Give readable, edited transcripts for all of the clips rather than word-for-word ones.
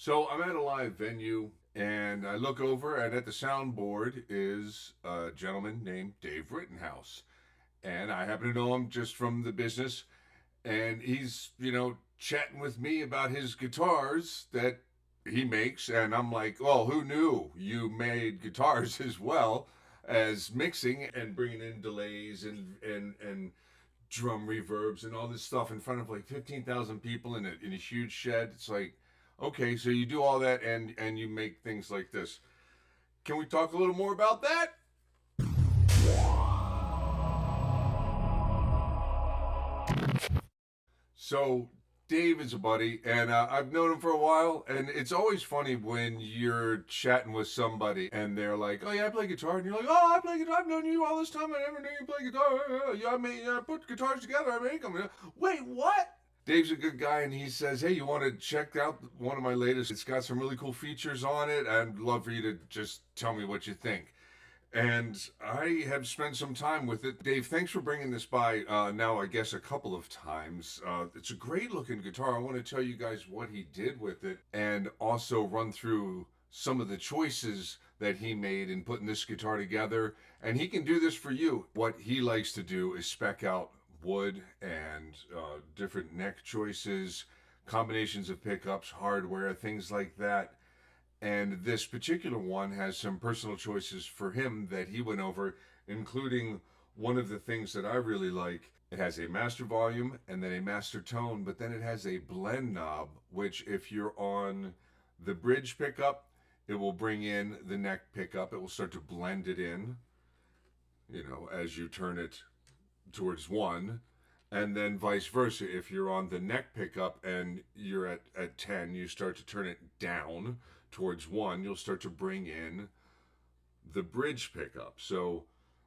So I'm at a live venue and I look over, and at the soundboard is a gentleman named Dave Rittenhouse. And I happen to know him just from the business. And he's, chatting with me about his guitars that he makes. And I'm like, well, who knew you made guitars as well as mixing and bringing in delays and drum reverbs and all this stuff in front of like 15,000 people in a huge shed. It's like, okay, so you do all that and you make things like this. Can we talk a little more about that? So Dave is a buddy, and I've known him for a while. And it's always funny when you're chatting with somebody, and they're like, "Oh yeah, I play guitar," and you're like, "Oh, I play guitar. I've known you all this time. I never knew you play guitar. Yeah, I mean, I put guitars together. I make them." Wait, what? Dave's a good guy, and he says, "Hey, you want to check out one of my latest? It's got some really cool features on it. I'd love for you to just tell me what you think." And I have spent some time with it. Dave, thanks for bringing this by now, I guess, a couple of times. It's a great looking guitar. I want to tell you guys what he did with it and also run through some of the choices that he made in putting this guitar together. And he can do this for you. What he likes to do is spec out wood and different neck choices, combinations of pickups, hardware, things like that. And this particular one has some personal choices for him that he went over, including one of the things that I really like. It has a master volume and then a master tone, but then it has a blend knob, which, if you're on the bridge pickup, it will bring in the neck pickup. It will start to blend it in, as you turn it towards one. And then vice versa. If you're on the neck pickup and you're at 10, you start to turn it down towards one, you'll start to bring in the bridge pickup. So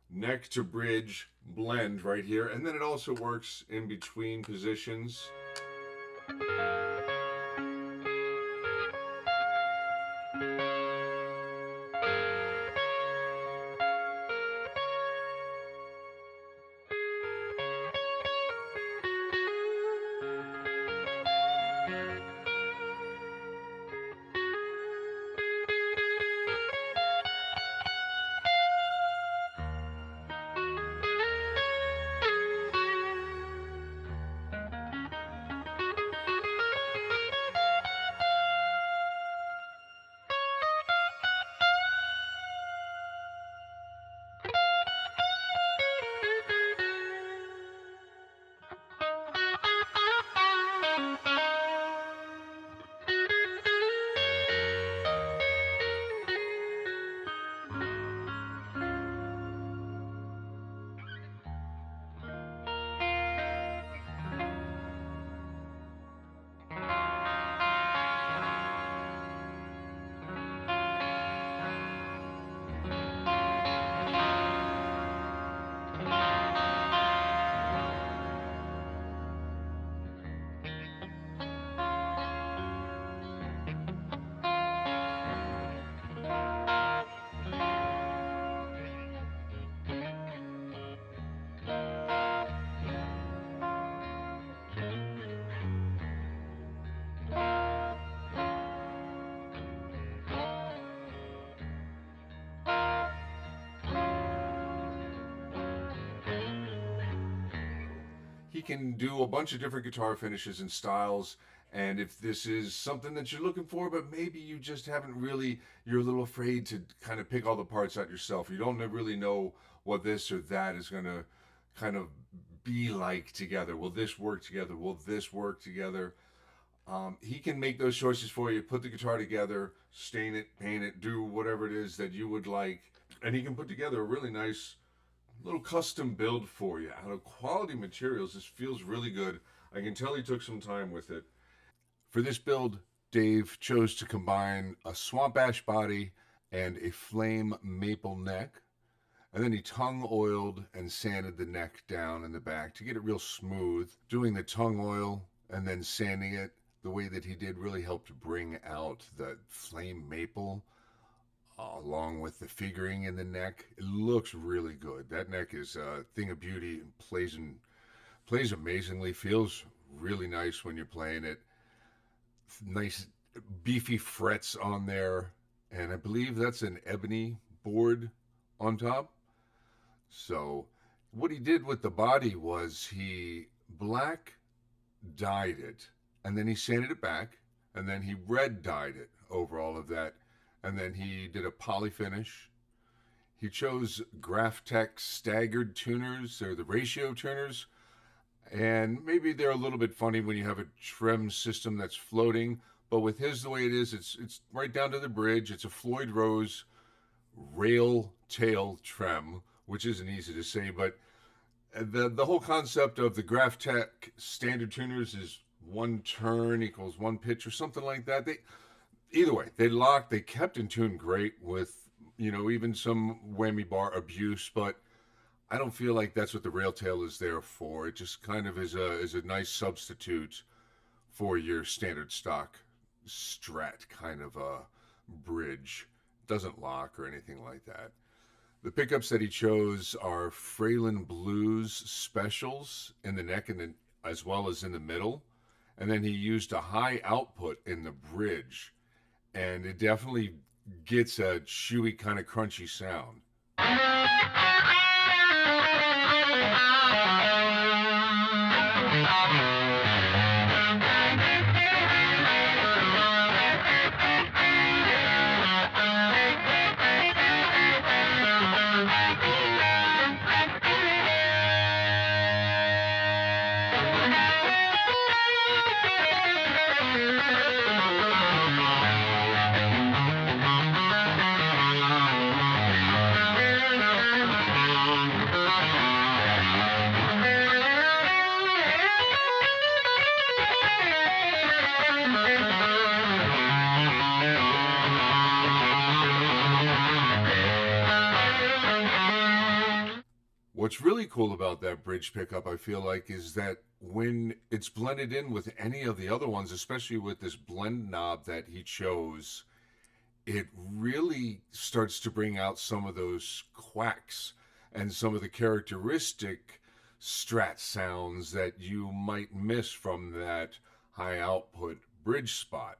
neck to bridge blend right here. And then it also works in between positions. He can do a bunch of different guitar finishes and styles. And if this is something that you're looking for, but maybe you just haven't really, you're a little afraid to kind of pick all the parts out yourself. You don't really know what this or that is going to kind of be like together. Will this work together? Will this work together? He can make those choices for you, put the guitar together, stain it, paint it, do whatever it is that you would like. And he can put together a really nice little custom build for you out of quality materials. This feels really good. I can tell he took some time with it. For this build, Dave chose to combine a swamp ash body and a flame maple neck. And then he tongue oiled and sanded the neck down in the back to get it real smooth. Doing the tongue oil and then sanding it the way that he did really helped bring out the flame maple along with the figuring in the neck. It looks really good. That neck is a thing of beauty and plays amazingly. Feels really nice when you're playing it. Nice beefy frets on there, and I believe that's an ebony board on top. So, what he did with the body was he black dyed it, and then he sanded it back, and then he red dyed it over all of that, and then he did a poly finish. He chose Graphtec staggered tuners, or the ratio tuners, and maybe they're a little bit funny when you have a trem system that's floating. But with his, the way it is, it's right down to the bridge. It's a Floyd Rose rail tail trem, which isn't easy to say, but the whole concept of the Graphtec standard tuners is one turn equals one pitch or something like that. They either way, they locked, they kept in tune great with even some whammy bar abuse, but I don't feel like that's what the rail tail is there for. It just kind of is a nice substitute for your standard stock Strat kind of a bridge. It doesn't lock or anything like that. The pickups that he chose are Fralin Blues specials in the neck and as well as in the middle. And then he used a high output in the bridge. And it definitely gets a chewy, kind of crunchy sound. What's really cool about that bridge pickup, I feel like, is that when it's blended in with any of the other ones, especially with this blend knob that he chose, it really starts to bring out some of those quacks and some of the characteristic Strat sounds that you might miss from that high output bridge spot.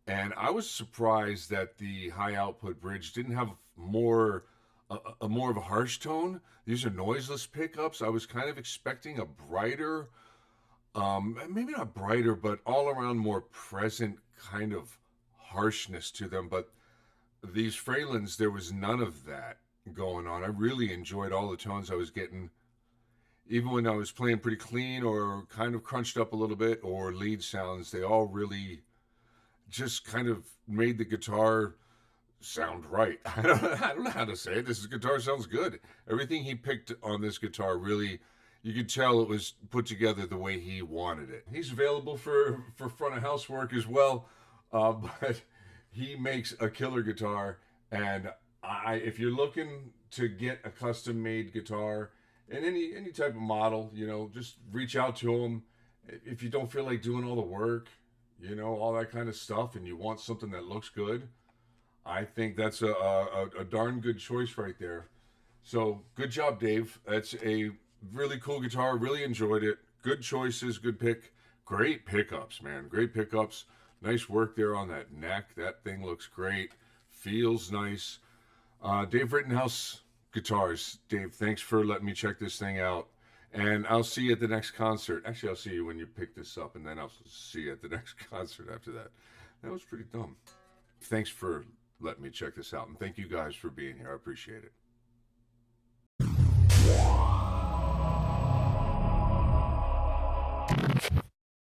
And I was surprised that the high output bridge didn't have more of a harsh tone. These are noiseless pickups. I was kind of expecting a brighter, maybe not brighter, but all around more present kind of harshness to them. But these Fralins, there was none of that going on. I really enjoyed all the tones I was getting, even when I was playing pretty clean or kind of crunched up a little bit or lead sounds. They all really just kind of made the guitar sound right. I don't know how to say it. This guitar sounds good. Everything he picked on this guitar really, you could tell it was put together the way he wanted it. He's available for front of house work as well, but he makes a killer guitar. And if you're looking to get a custom made guitar in any type of model, just reach out to him. If you don't feel like doing all the work, you know, all that kind of stuff, and you want something that looks good, I think that's a darn good choice right there. So good job, Dave. That's a really cool guitar. Really enjoyed it. Good choices. Good pick. Great pickups, man. Great pickups. Nice work there on that neck. That thing looks great. Feels nice. Dave Rittenhouse Guitars. Dave, thanks for letting me check this thing out. And I'll see you at the next concert. Actually, I'll see you when you pick this up, and then I'll see you at the next concert after that. That was pretty dumb. Thanks for letting me check this out, and thank you guys for being here. I appreciate it.